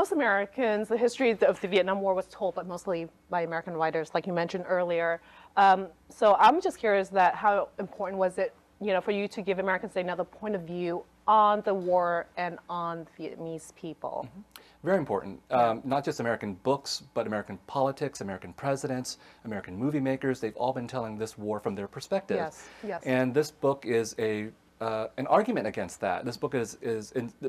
most Americans, the history of the Vietnam War was told, but mostly by American writers, like you mentioned earlier. So I'm just curious that how important was it, for you to give Americans another point of view on the war and on Vietnamese people? Mm-hmm. Very important. Not just American books, but American politics, American presidents, American movie makers. They've all been telling this war from their perspective. Yes, yes. And this book is an argument against that. This book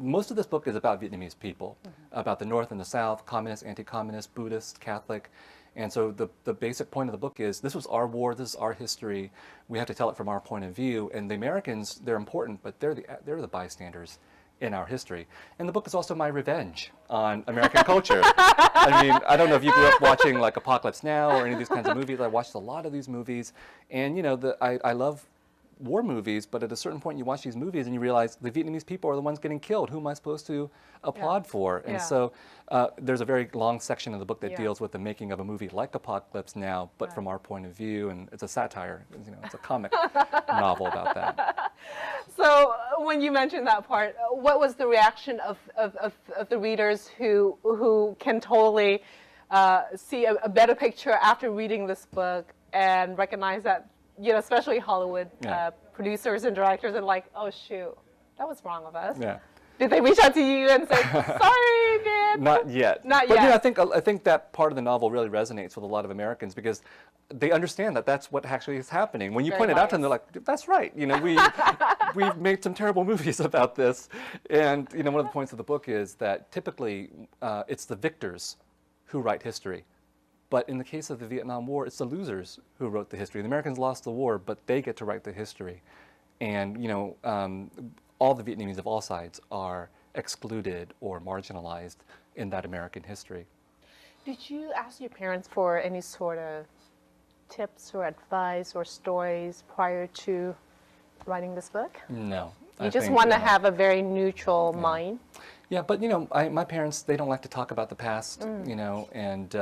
most of this book is about Vietnamese people, about the North and the South, communist, anti-communist, Buddhist, Catholic. And so the basic point of the book is, this was our war, this is our history, we have to tell it from our point of view. And the Americans, they're important, but they're the bystanders in our history. And the book is also my revenge on American culture. I mean, I don't know if you grew up watching like Apocalypse Now or any of these kinds of movies. I watched a lot of these movies, and I love war movies, but at a certain point you watch these movies and you realize the Vietnamese people are the ones getting killed. Who am I supposed to applaud for? And so there's a very long section of the book that deals with the making of a movie like Apocalypse Now, but from our point of view, and it's a satire. It's a comic novel about that. So when you mentioned that part, what was the reaction of the readers who can totally see a better picture after reading this book and recognize that, especially Hollywood producers and directors are like, oh shoot, that was wrong of us. Yeah. Did they reach out to you and say, sorry, man? Not yet. Not yet. But I think that part of the novel really resonates with a lot of Americans, because they understand that that's what actually is happening. When you point it out to them, they're like, that's right. We've made some terrible movies about this. And one of the points of the book is that typically it's the victors who write history. But in the case of the Vietnam War, it's the losers who wrote the history. The Americans lost the war, but they get to write the history. And, all the Vietnamese of all sides are excluded or marginalized in that American history. Did you ask your parents for any sort of tips or advice or stories prior to writing this book? No. You just want to have a very neutral mind? Yeah, but my parents, they don't like to talk about the past, and